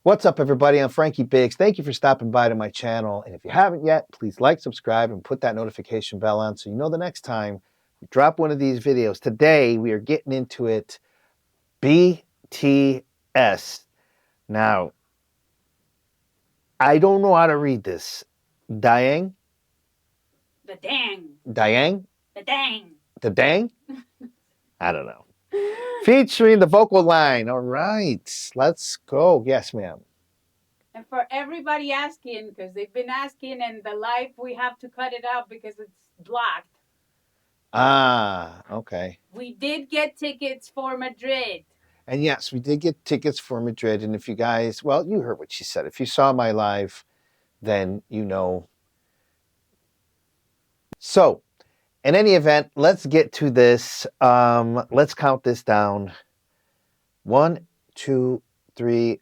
What's up, everybody? I'm Frankie Biggz. Thank you for stopping by to my channel. And if you haven't yet, please like, subscribe, and put that notification bell on so you know the next time we drop one of these videos. Today, we are getting into it. BTS. Now, I don't know how to read this. DDAENG? The dang. DDAENG? The dang. The dang? I don't know. Featuring the vocal line. All right, let's go. Yes, ma'am. And for everybody asking, because they've been asking, and the live, we have to cut it out because it's blocked. Ah, okay. We did get tickets for Madrid. And yes, we did get tickets for Madrid. And if you guys, well, you heard what she said. If you saw my live, then you know. So, in any event, let's get to this. Let's count this down. 1, 2, 3.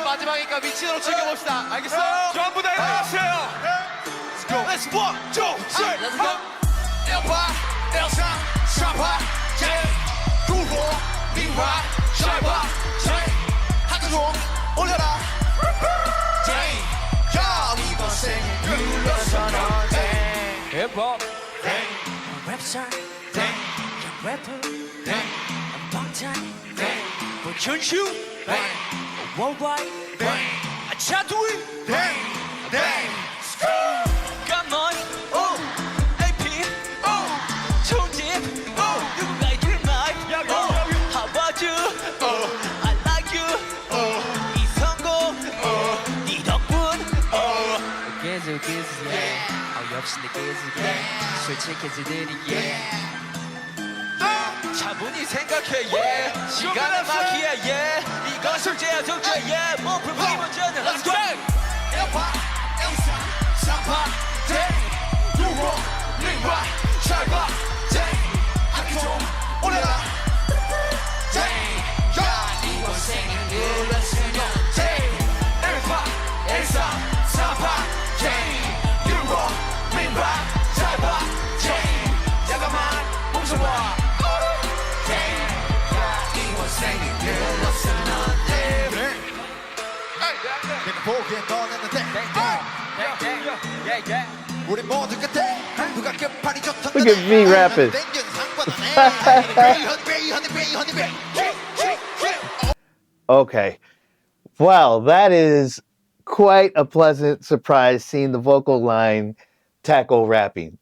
마지막이니까 미친으로 즐겨봅시다. 알겠어요? 전부 다 일어나세요. Let's go. Let's 1, 2, 3. Let's go. 1파, 1사, 3파, J. 두고, 미화, 샤이바, J. 한두 종 올려라. J. 야, 이번 생에 눌러서 넌 힙합. 랩스타. 래퍼. 방탄. 현슈. Worldwide, bang, I try to win, bang, bang, got money, oh, AP, oh, too deep, oh, 누군가의 dream life, oh, how about you, oh, I like you, oh, 이 성공, oh, 네 덕분, oh, 계속해서, 역시 내 계속해, 솔직해지들이게. 차분히 생각해, yeah. 시간을 막히야, yeah. 이건 술제야, 적자, yeah. 뭐 불만이 먼저는 let's go. 1파, 1사, 3파, 대. 누워, 링과, 잘 봐, 대. 한개 좀 올려라, 대. 야, 이번 생을 눌렀으면 대. 1파, 1사, 3파, 대. 누워, 링과, 잘 봐, 대. 야가만 멈춰봐. Look at me rapping. Okay. Well, that is quite a pleasant surprise seeing the vocal line tackle rapping,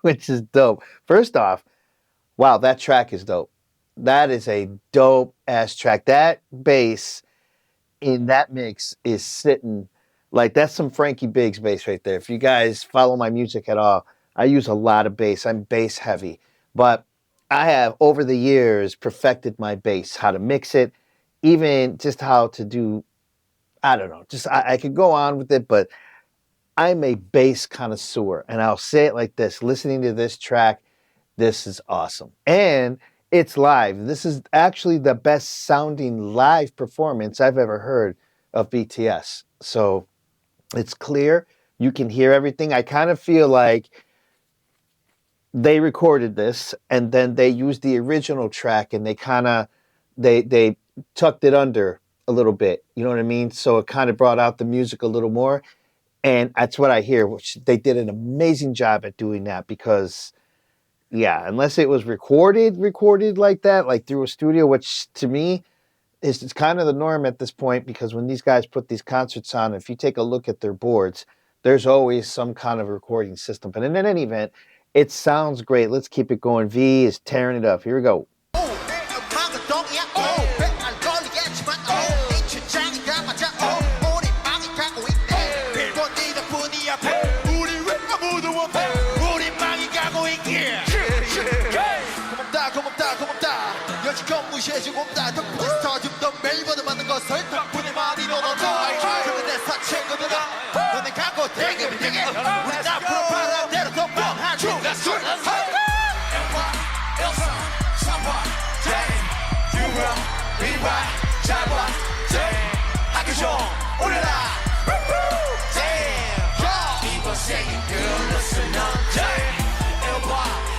which is dope. First off, wow, that track is dope. That is a dope ass track. That bass in that mix is sitting like that's some Frankie Biggz bass right there. If you guys follow my music at all, I use a lot of bass. I'm bass heavy, but I have over the years perfected my bass, how to mix it, even just how to do, I don't know, just I could go on with it, but I'm a bass connoisseur, and I'll say it like this, listening to this track, this is awesome. And it's live. This is actually the best sounding live performance I've ever heard of BTS. So it's clear. You can hear everything. I kind of feel like they recorded this and then they used the original track and they kind of, they tucked it under a little bit. You know what I mean? So it kind of brought out the music a little more. And that's what I hear, which they did an amazing job at doing that because yeah, unless it was recorded like that, like through a studio, which to me is it's kind of the norm at this point because when these guys put these concerts on, if you take a look at their boards, there's always some kind of recording system. But in any event, it sounds great. Let's keep it going. V is tearing it up. Here we go.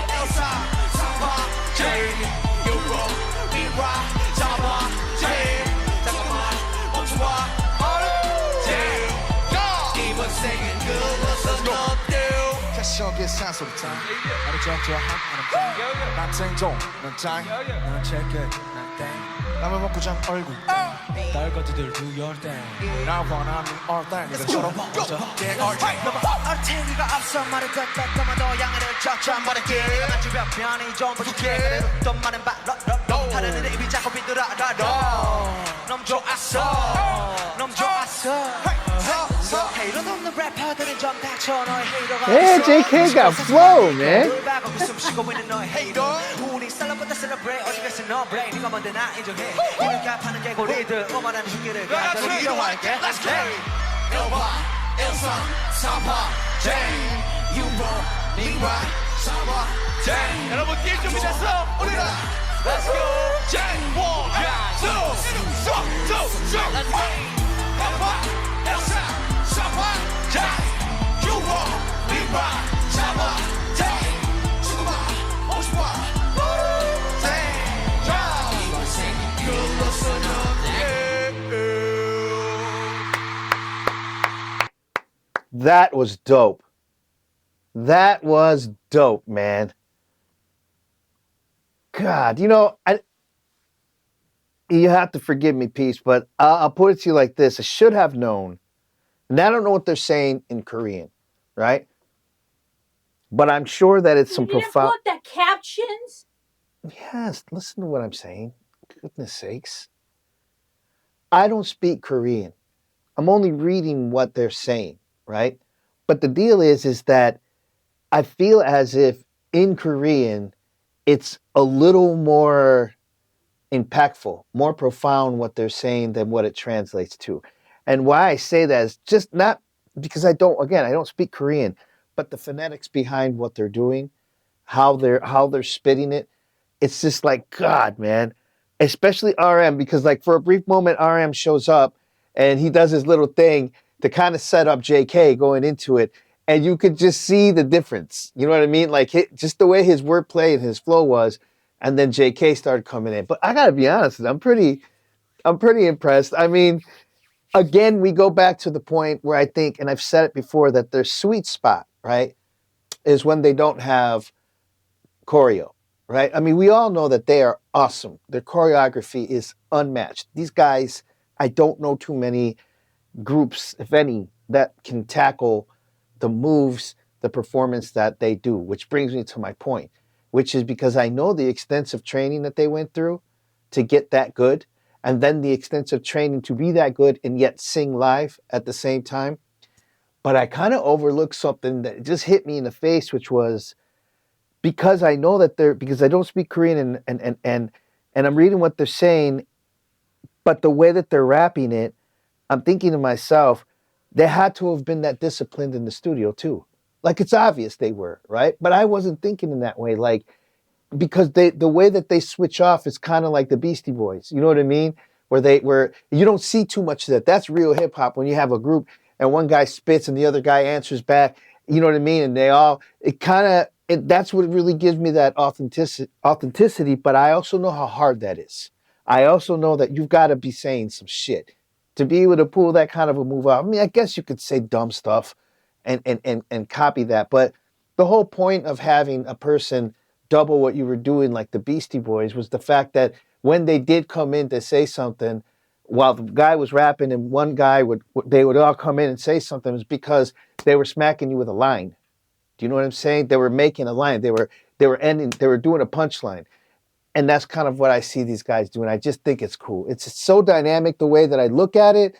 Elsa 크게 산소리탄 알았죠 좋아한 아름다운 난 생종 난 짱, 난 체크 난땡 라면 먹고 잠 얼굴 딸거지들 두열땡 나 원하는 얼땡 이것처럼 먼저 내 얼땡 얼탱이가 앞서 말을 듣다만 너 양해를 쫓아 말할게 난 주변 편이 좀 부족해 그래 또 많은 발로 하는 내 입이 자꾸 비들어 너무 좋았어 너무 좋았어 헤이로도 없는 래퍼들은 좀 닥쳐 너의 헤이로가 Yeah, JK got flow, man. 숨쉬고 있는 너의 헤이로 우리 셀럽보다 셀러브레이트 어디 갔어 너 브레이크 네가 뭔데 나 인정해 이렇게 파는 개구리들 오만한 흉기를 가져도 이동할게 Let's go 1번 1선 3번 쟁 유로 니와 4번 쟁 여러분 뛸 준비됐어? 우리는 Let's go 쟁 1, 2, 3 Let's go 1번 1선 3번 쟁 유로 니와 4번 쟁 죽어봐 50번 That was dope. That was dope, man. God, you know, you have to forgive me, Peace, but I'll put it to you like this. I should have known, and I don't know what they're saying in Korean, right? But I'm sure that it's some You didn't profound... put the captions? Yes, listen to what I'm saying. Goodness sakes. I don't speak Korean. I'm only reading what they're saying, right? But the deal is that I feel as if in Korean, it's a little more impactful, more profound what they're saying than what it translates to. And why I say that is just not because I don't speak Korean, but the phonetics behind what they're doing, how they're spitting it. It's just like, God, man, especially RM, because like for a brief moment, RM shows up and he does his little thing to kind of set up JK going into it. And you could just see the difference. You know what I mean? Like just the way his wordplay and his flow was. And then JK started coming in. But I got to be honest, I'm pretty impressed. I mean, again, we go back to the point where I think, and I've said it before, that their sweet spot, right, is when they don't have choreo. Right? I mean, we all know that they are awesome. Their choreography is unmatched. These guys, I don't know too many groups, if any, that can tackle the moves, the performance that they do, which brings me to my point, which is because I know the extensive training that they went through to get that good, and then the extensive training to be that good and yet sing live at the same time. But I kind of overlooked something that just hit me in the face, which was, because I know that because I don't speak Korean and I'm reading what they're saying, but the way that they're rapping it, I'm thinking to myself, they had to have been that disciplined in the studio too. Like it's obvious they were, right? But I wasn't thinking in that way, like, because the way that they switch off is kind of like the Beastie Boys. You know what I mean? Where you don't see too much of that. That's real hip hop when you have a group and one guy spits and the other guy answers back. You know what I mean? And that's what really gives me that authenticity, but I also know how hard that is. I also know that you've got to be saying some shit to be able to pull that kind of a move out. I mean, I guess you could say dumb stuff and copy that, but the whole point of having a person double what you were doing like the Beastie Boys was the fact that when they did come in to say something, while the guy was rapping and one guy they would all come in and say something, it was because they were smacking you with a line. Do you know what I'm saying? They were making a line. They were doing a punchline. And that's kind of what I see these guys doing. I just think it's cool. It's so dynamic the way that I look at it,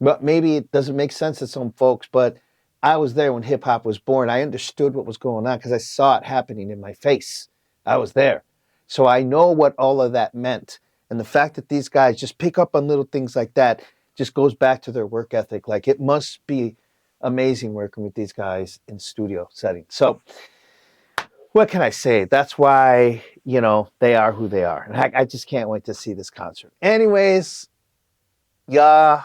but maybe it doesn't make sense to some folks, but I was there when hip hop was born. I understood what was going on because I saw it happening in my face. I was there. So I know what all of that meant. And the fact that these guys just pick up on little things like that just goes back to their work ethic. Like it must be amazing working with these guys in studio settings. So what can I say? That's why, they are who they are. And I just can't wait to see this concert. Anyways, yeah,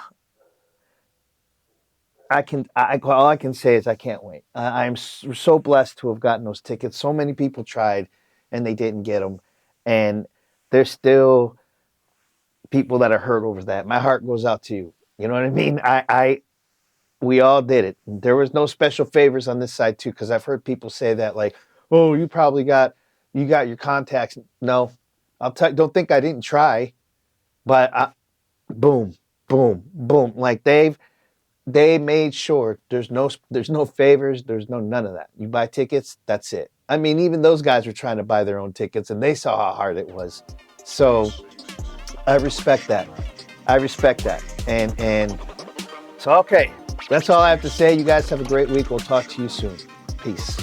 all I can say is I can't wait. I'm so blessed to have gotten those tickets. So many people tried and they didn't get them. And there's still people that are hurt over that. My heart goes out to you. You know what I mean? We all did it. There was no special favors on this side too, because I've heard people say that like, oh, you got your contacts. No, don't think I didn't try, but boom, boom, boom. Like they made sure there's no favors, there's none of that. You buy tickets, that's it. I mean, even those guys were trying to buy their own tickets, and they saw how hard it was. So I respect that. And so okay. That's all I have to say. You guys have a great week. We'll talk to you soon. Peace.